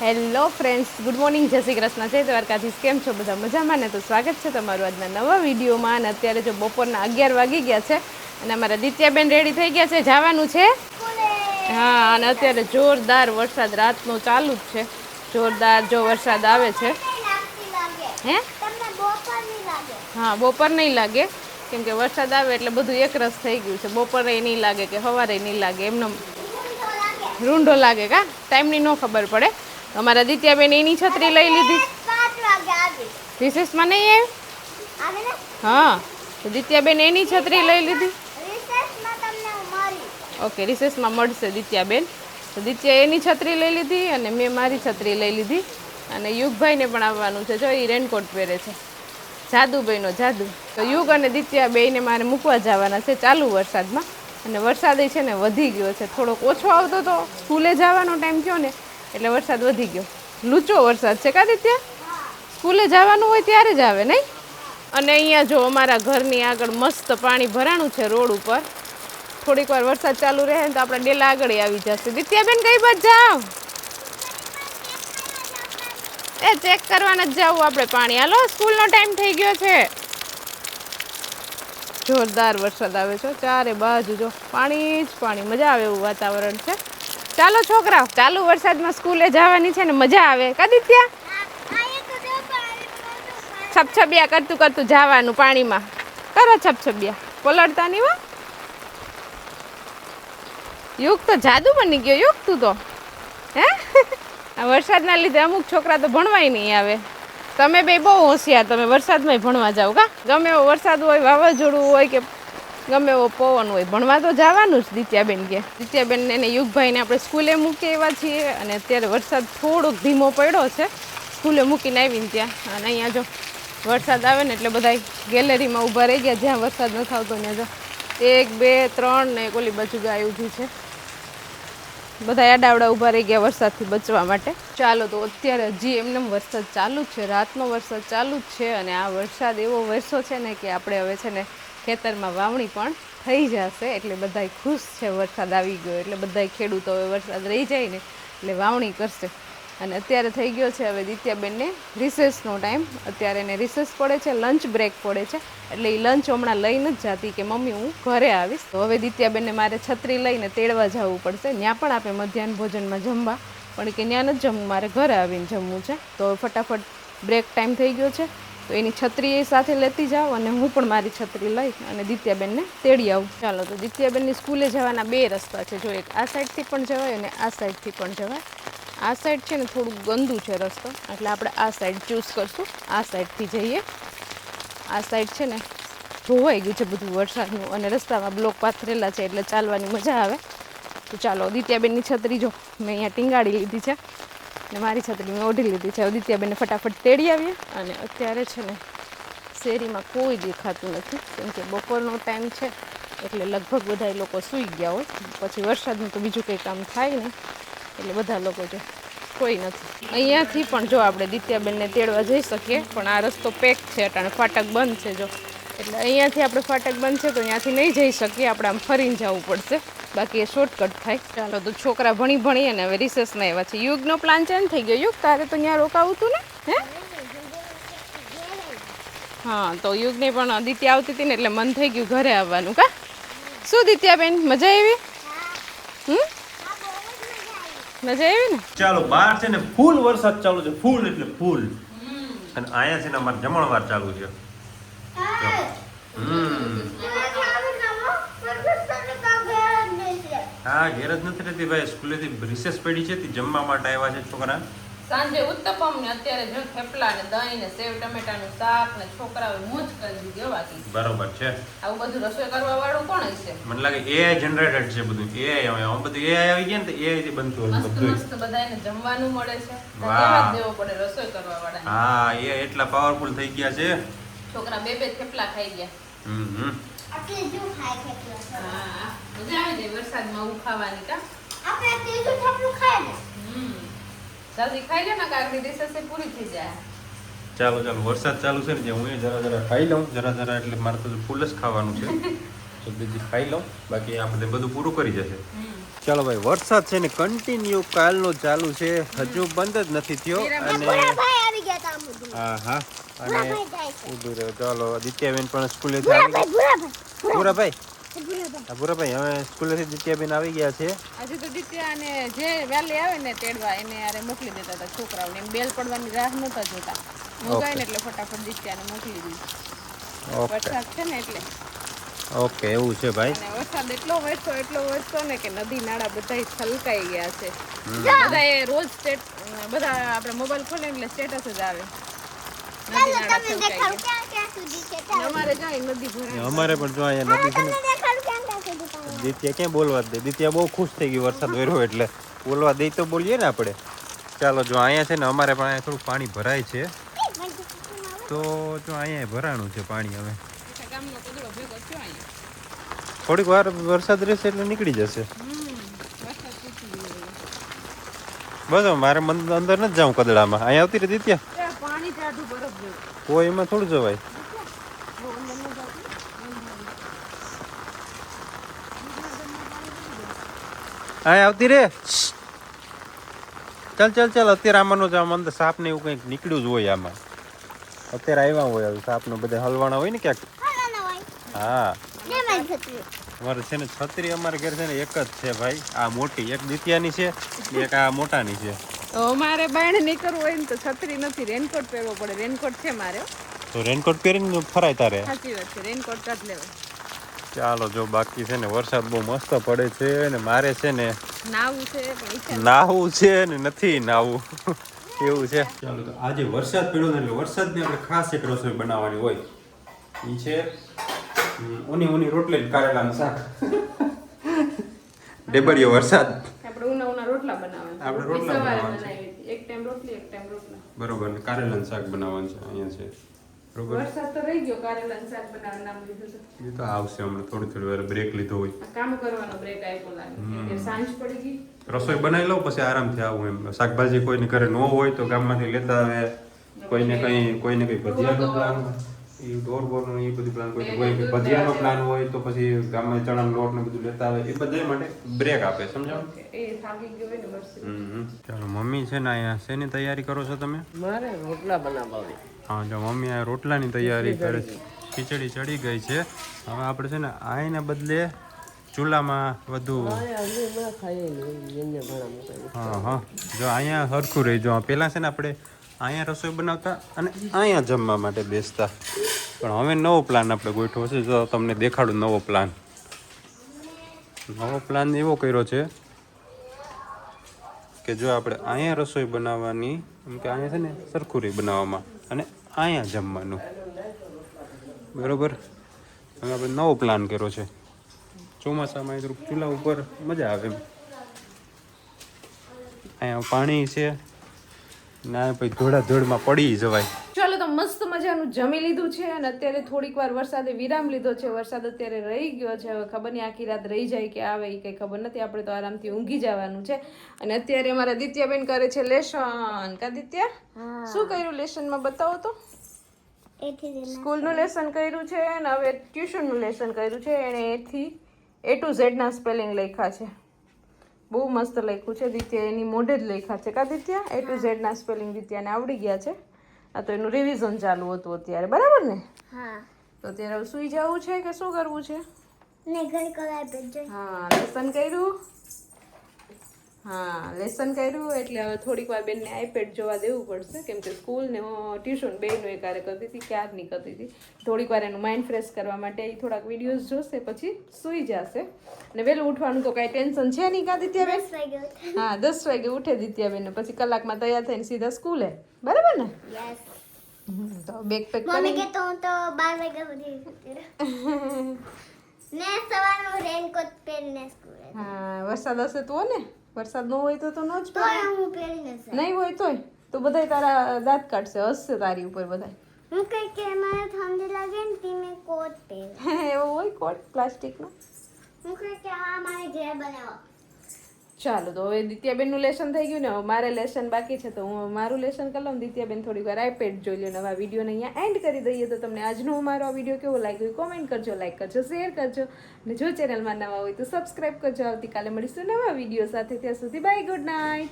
Hello friends, good morning, જય શ્રી કૃષ્ણ, જય દ્વારકાધીશ. કેમ છો બધા? મજામાં ને? તો સ્વાગત છે તમારું આજના નવા વિડીયોમાં. અને અત્યારે જો બપોરના 11 વાગી ગયા છે અને અમારા દિત્યાબેન રેડી થઈ ગયા છે, જવાનું છે. હા, અને અત્યારે જોરદાર વરસાદ રાતનો ચાલુ જ છે. જોરદાર જો વરસાદ આવે છે. હે? હા, બપોર નહીં લાગે, કેમ કે વરસાદ આવે એટલે બધું એકરસ થઈ ગયું છે. બપોરે નહીં લાગે કે સવારે નહીં લાગે, એમને રૂંઢો લાગે કા ટાઈમની ન ખબર પડે. અમારા દિત્યાબેન એની છત્રી લઈ લીધી. રિસેસમાં નહીં આવી? હા, તો દિત્યાબેન એની છત્રી લઈ લીધી. ઓકે, રિસેસમાં મળશે દિત્યાબેન. તો દિત્યા એની છત્રી લઈ લીધી અને મેં મારી છત્રી લઈ લીધી. અને યુગભાઈને પણ આવવાનું છે, જો એ રેનકોટ પહેરે છે. જાદુભાઈનો જાદુ. તો યુગ અને દિત્યા બેયને મારે મૂકવા જવાના છે ચાલુ વરસાદમાં. અને વરસાદ છે ને વધી ગયો છે, થોડોક ઓછો આવતો તો સ્કૂલે જવાનો ટાઈમ થયો ને એટલે વરસાદ વધી ગયો. લૂચો વરસાદ છે કા દિત્યા? સ્કૂલે જવાનું હોય ત્યારે જ આવે નહીં? અને અહીંયા જો અમારા ઘરની આગળ મસ્ત પાણી ભરાણું છે રોડ ઉપર. થોડીક વાર વરસાદ ચાલુ રહે ને તો આપણે ડેલા આગળ આવી જશે. દિત્યાબેન કઈ બાજુ જાવ? એ ચેક કરવાના જ જવું આપણે પાણી. હાલો, સ્કૂલનો ટાઈમ થઈ ગયો છે. જોરદાર વરસાદ આવે છે, ચારે બાજુ જો પાણી જ પાણી. મજા આવે એવું વાતાવરણ છે. ચાલો છોકરાઓ, ચાલુ વરસાદમાં સ્કૂલે જવાની છે ને મજા આવે કા દિત્યા? છપછબિયા કરતું કરતું જવાનું પાણીમાં. કરો છપછબિયા, પલળતા નહીં હો. યુગ તો જાદુ બની ગયો. યુગ તું તો હે આ વરસાદના લીધે અમુક છોકરા તો ભણવાય નહીં આવે. તમે બે બહુ હોશિયાર, તમે વરસાદમાં ભણવા જાઓ કા? ગમે એવો વરસાદ હોય, વાવાઝોડું હોય કે ગમે એવો પવન હોય, ભણવા તો જવાનું જ. દિત્યાબેન કે દિત્યાબેન અને યુગભાઈને આપણે સ્કૂલે મૂકી આવ્યા છીએ. અને અત્યારે વરસાદ થોડોક ધીમો પડ્યો છે સ્કૂલે મૂકીને આવીને ત્યાં. અને અહીંયા જો વરસાદ આવે ને એટલે બધા ગેલેરીમાં ઊભા રહી ગયા, જ્યાં વરસાદ નથી આવતો ત્યાં. જો 1 2 3 ને ઓલી બાજુ ગાય ઊભી છે. બધા આડાવડા ઊભા રહી ગયા વરસાદથી બચવા માટે. ચાલો, તો અત્યારે હજી એમને વરસાદ ચાલુ જ છે, રાતનો વરસાદ ચાલુ જ છે. અને આ વરસાદ એવો વરસો છે ને કે આપણે હવે છે ને ખેતરમાં વાવણી પણ થઈ જશે. એટલે બધા ખુશ છે, વરસાદ આવી ગયો એટલે બધા ખેડૂતો હવે વરસાદ રહી જાય ને એટલે વાવણી કરશે. અને અત્યારે થઈ ગયો છે હવે દિત્યાબેનને રિસેસનો ટાઈમ. અત્યારે એને રિસેસ પડે છે, લંચ બ્રેક પડે છે. એટલે એ લંચ હમણાં લઈને જ જાતી કે મમ્મી હું ઘરે આવીશ. તો હવે દિત્યાબેનને મારે છત્રી લઈને તેડવા જવું પડશે. ત્યાં પણ આપણે મધ્યાહન ભોજનમાં જમવા, પણ કે ત્યાં નથી જમવું, મારે ઘરે આવીને જમવું છે. તો ફટાફટ બ્રેક ટાઈમ થઈ ગયો છે, તો એની છત્રી એ સાથે લેતી જાઓ અને હું પણ મારી છત્રી લઈ અને દિત્યાબેનને તેડી આવું. ચાલો, તો દિત્યાબેનની સ્કૂલે જવાના 2 રસ્તા છે. જો એક આ સાઈડથી પણ જવાય અને આ સાઈડથી પણ જવાય. આ સાઈડ છે ને થોડુંક ગંદુ છે રસ્તો, એટલે આપણે આ સાઈડ ચૂઝ કરશું. આ સાઈડથી જઈએ. આ સાઈડ છે ને ધોવાઈ ગયું છે બધું વરસાદનું અને રસ્તામાં બ્લોક પાથરેલા છે એટલે ચાલવાની મજા આવે. તો ચાલો, દિત્યાબેનની છત્રી જો મેં અહીંયા ટીંગાડી લીધી છે ને મારી છત્રી મેં ઓઢી લીધી છે. હવે દિત્યાબેનને ફટાફટ તેડી આવીએ. અને અત્યારે છે ને શેરીમાં કોઈ દેખાતું નથી, કેમ કે બપોરનો ટાઈમ છે એટલે લગભગ બધા લોકો સૂઈ ગયા હોય. પછી વરસાદનું તો બીજું કંઈ કામ થાય નહીં એટલે બધા લોકો જો કોઈ નથી. અહીંયાથી પણ જો આપણે દિત્યાબેનને તેડવા જઈ શકીએ, પણ આ રસ્તો પેક છે અટાણે, ફાટક બંધ છે જો. એટલે અહીંયાથી આપણે ફાટક બંધ છે તો અહીંયાથી નહીં જઈ શકીએ, આપણે આમ ફરીને જવું પડશે, બાકી એ શોર્ટકટ થાય. ચાલો, તો છોકરા ભણી અને હવે રિસેસમાં આવ્યા છે. યુગનો પ્લાન ચેન્જ થઈ ગયો. યુગ, તારે તો ત્યાં રોકાવું હતું ને? હે? હા, તો યુગને પણ દિત્યા આવતી હતી ને એટલે મન થઈ ગયું ઘરે આવવાનું કા? શું દિત્યાબેન, મજા આવી? મજા આવી ને? ચાલો, બહાર છે ને ફૂલ વરસાદ ચાલુ છે, ફૂલ એટલે ફૂલ. અને અહીંયા છે ને અમારે જમણવાર ચાલુ છે. હા, ઘેર જ નથી રહેતી ભાઈ, સ્કૂલેથી રિસેસ પડી છે, જમવા માટે આવ્યા છે છોકરા. સાંજે ઉત્તપમ ને અત્યારે જો થેપલા ને દહીં ને સેવ ટમેટાનું શાક ને છોકરાઓ મોજ કરી દીધી હોવાથી. બરોબર છે. આવું બધું રસોઈ કરવા વાળું કોણ હશે? મને લાગે AI જનરેટેડ છે બધું. AI આવી ગયા ને તો AI થી બનતું હોય બધું. મસ્ત બધાને જમવાનું મળે છે. ધન્યવાદ દેવો પડે રસોઈ કરવા વાળાને. હા, AI એટલા પાવરફુલ થઈ ગયા છે. છોકરા 2 થેપલા ખાઈ ગયા. આટલે જો ખાય થેપલા. હા, મજા આવી જાય વરસાદમાં આવું ખાવાની કા? આપણે ત્રીજું થેપલું ખાય ને. જલ્દી ખાઈ લે ને કારણે રિસેસ પૂરી થઈ જાય. ચાલો ચાલો, વરસાદ ચાલુ છે ને, હું જરા ખાઈ લઉં, જરા એટલે મારે તો ફૂલ જ ખાવાનું છે. તો બીજી ખાઈ લઉં, બાકી આપણે બધું પૂરું કરી જશે. ચાલો ભાઈ, વરસાદ છે ને કન્ટિન્યુ કાલનો ચાલુ છે, હજુ બંધ જ નથી થયો. અને ભૂરા ભાઈ આવી ગયા તા મુદ્દે. હા હા, ભૂરા અને ભાઈ જાય છે. ઊભું રહ્યો. ચાલો દિત્યાબેન પણ સ્કૂલેથી ભૂરા આવી ભાઈ, ભૂરા ભાઈ. ભૂરાભાઈ, ભૂરા ભાઈ. હા ભૂરાભાઈ, હવે સ્કૂલેથી દિત્યાબેન આવી ગયા છે. હજુ તો દિત્યા અને જે વહેલી આવે ને તેડવા એને યારે મોકલી દેતા હતા છોકરાઓને. એમ બેલ પડવાની રાહ નહોતા જોતા. હું ગઈ ને એટલે ફટાફટ દિત્યાને મોકલી દીધી. ઓકે વરસાદ છે ને એટલે. ઓકે, એવું છે ભાઈ. અને વરસાદ એટલો વરસ્યો ને કે નદી નાળા બધાય છલકાઈ ગયા છે. બધાએ રોજ બધા આપણે મોબાઈલ ખોલે એટલે સ્ટેટસ જ આવે. નદી ચાલો નાળા તમને છલકાઈ દેખાડું ગયા. ક્યાં સુધી છે. અને અમારે જાય નદી ભરાય. અમારે પણ જો અહીંયા નદી છે ને, તમને દેખાડું ક્યાં સુધી પાણી. દિત્યા ક્યાં બોલવા જ દે. દિત્યા બહુ ખુશ થઈ ગઈ વરસાદ વર્યો એટલે. બોલવા દઈ તો બોલીએ ને આપણે. ચાલો, જો અહીંયા છે ને અમારે પણ અહીંયા થોડું પાણી ભરાય છે. તો જો અહીંયા ભરાણું છે પાણી. હવે આખા ગામનો કચરો ભેગો થયો અહીંયા. થોડીક વાર વરસાદ રહેશે એટલે નીકળી જશે. વરસાદ તૂટી ગયો. બસ હવે મારે અંદર નથી જાઉં કદડામાં. અહીંયા આવતી રહી દિત્યા. એ પાણી ટાઢું બરફ જેવું. કોઈ એમાં થોડું જવાય. અહીંયા આવતી રે. ચાલ ચાલ ચાલ, અત્યારે આમાં જ આમ અંદર સાપ ને એવું કંઈક નીકળ્યું જ હોય આમાં. અત્યારે આવ્યા હોય સાપ નું બધા હલવાના હોય ને ક્યાંક. હાલો હોય. હા, ને મારી છત્રી. અમારે છે ને છત્રી અમારે ઘેર છે ને એક જ છે ભાઈ. આ મોટી એક દિત્યાની છે ને એક આ મોટાની છે. તો અમારે બાયણે નીકળવું હોય ને તો છત્રી નથી, રેનકોટ પહેરવો પડે. રેનકોટ છે મારે. તો રેનકોટ પહેરીને ફરાય તારે. સાચી વાત છે, રેનકોટ જ લેવાય. ચાલો, જો બાકી છે ને વરસાદ બહુ મસ્ત પડે છે ને મારે છે ને નાવું છે પણ ઈચ્છા નાહવું છે ને નથી નાહવું એવું છે. ચાલો, તો આજે વરસાદ પડ્યો ને એટલે વરસાદની આપણે ખાસ એક રસોઈ બનાવવાની હોય. એ છે ઊની રોટલી ને કારેલાનું શાક. ડેબરીયો વરસાદ. આપણે ઉના રોટલા બનાવવાના. આપણે રોટલા સવારે બનાવવાના છે. બનાવી હતી. એક ટાઈમ રોટલી, એક ટાઈમ રોટલા. બરોબર, ને કારેલાનું શાક બનાવવાનું છે. અહીંયા છે બરોબર. વરસાદ તો રહી ગયો, કારેલાનું શાક બનાવવાનું નામ લીધું છે. એ તો આવશે હમણાં. થોડી વાર બ્રેક લીધો હોય. આ કામ કરવાનો બ્રેક આપ્યો લાગે. એટલે સાંજ પડી ગઈ. રસોઈ બનાવી લઉં પછી આરામથી આવું એમ. શાકભાજી કોઈને ઘરે ન હોય તો ગામમાંથી લેતા આવે. કોઈને કઈ ભજીયાનો પ્લાન એ ઢોર બોરનો એ બધું પ્લાન કોઈ ભજીયાનો પ્લાન હોય તો પછી ગામમાં ચણાનો લોટ ને બધું લેતા આવે. એ બધા માટે બ્રેક આપે, સમજાવ. એ થાકી ગયો હોય ને વર્ષે. ચાલો, મમ્મી છે ને અહીંયા શેની તૈયારી કરો છો તમે? મારે રોટલા બનાવવા હા, જો મમ્મી આ રોટલાની તૈયારી કરે છે. ખીચડી ચડી ગઈ છે. હવે આપણે છે ને આને બદલે ચૂલામાં વધુ. હા હા, જો અહીંયા સરખું રહી. જો પહેલાં છે ને આપણે અહીંયા રસોઈ બનાવતા અને અહીંયા જમવા માટે બેસતા. પણ હવે નવો પ્લાન આપણે ગોઠવો છે. જો તમને દેખાડું નવો પ્લાન. નવો પ્લાન એવો કર્યો છે કે જો આપણે અહીંયા રસોઈ બનાવવાની, એમ કે અહીંયા છે ને સરખું રહી બનાવવામાં, અને અહીંયા જમવાનું. બરોબર, હવે આપણે નવો પ્લાન કર્યો છે. ચોમાસામાં એ થોડુંક ચૂલા ઉપર મજા આવે એમ. અહીંયા પાણી છે ના, પછી ધોળાધોળમાં પડી જવાય. ચાલો, તો મસ્ત મજાનું જમી લીધું છે અને અત્યારે થોડીક વાર વરસાદે વિરામ લીધો છે. વરસાદ અત્યારે રહી ગયો છે. હવે ખબર નહીં આખી રાત રહી જાય કે આવે એ કંઈ ખબર નથી. આપણે તો આરામથી ઊંઘી જવાનું છે. અને અત્યારે મારા દિત્યાબેન કરે છે લેસન. કા દિત્યા, શું કર્યું લેસનમાં બતાવો તો. સ્કૂલનું લેસન કર્યું છે અને હવે ટ્યુશનનું લેસન કર્યું છે. એણે એથી A to Z ના સ્પેલિંગ લખ્યા છે. બહુ મસ્ત લખ્યું છે. દિત્યા એની મોઢે જ લખ્યા છે. કા દિત્યા, A to Z ના સ્પેલિંગ દિત્યાને આવડી ગયા છે. આ તો એનું રિવિઝન ચાલુ હતું અત્યારે, બરાબર ને? હા. તો અત્યારે સુઈ જવું છે કે શું કરવું છે? ને ઘર કરાય બેજો. હા, લેસન કર્યું. હા, લેસન કર્યું એટલે હવે થોડીક વાર બેનને આઈપેડ જોવા દેવું પડશે, કેમ કે સ્કૂલ ને ટ્યુશન બેયનું એ કાર્ય કરતી હતી, ક્યારની કરતી હતી. થોડીક વાર એનું માઇન્ડ ફ્રેશ કરવા માટે એ થોડાક વિડીયોઝ જોશે, પછી સૂઈ જશે. અને વહેલું ઉઠવાનું તો કાંઈ ટેન્શન છે નહીં. કા દિત્યાબેન? 10 વાગે ઉઠે. હા, 10 વાગે ઉઠે દિત્યાબેન ને પછી કલાકમાં તૈયાર થઈને સીધા સ્કૂલે, બરાબર ને? યસ. તો બેગ પેક મમ્મી કરી. કે તો હું તો 12 વાગે સુધી ઉઠતી રહું. ને સવારનું રેનકોટ પહેરીને સ્કૂલે. હા, વરસાદ હશે તો ને. વરસાદ ન હોય તો ન જ તો પહેરાય. હું પહેરીને જાઉં. નહીં હોય તોય તો બધાય તારા દાંત કાઢશે, હસશે તારી ઉપર બધાય. હું કઈ કે મને ઠંડી લાગે ને તી મેં કોટ પહેર. એવો હોય કોટ પ્લાસ્ટિકનો. હું કઈ કે હા મારે ઘેર બનાવો. ચાલો તો હવે દિત્યાબેનનું લેસન થઈ ગયું ને હવે મારે લેસન બાકી છે તો હું મારું લેસન કરી લઉં. દિત્યાબેન થોડીક વાર આઈપેડ જોઈ લે. નવા વિડીયોને અહીંયા એન્ડ કરી દઈએ. તો તમને આજનો મારો આ વિડીયો કેવો લાગ્યો કોમેન્ટ કરજો, લાઈક કરજો, શેર કરજો અને જો ચેનલમાં નવા હોય તો સબસ્ક્રાઈબ કરજો. આવતીકાલે મળીશું નવા વિડીયો સાથે. ત્યાં સુધી બાય, ગુડ નાઇટ.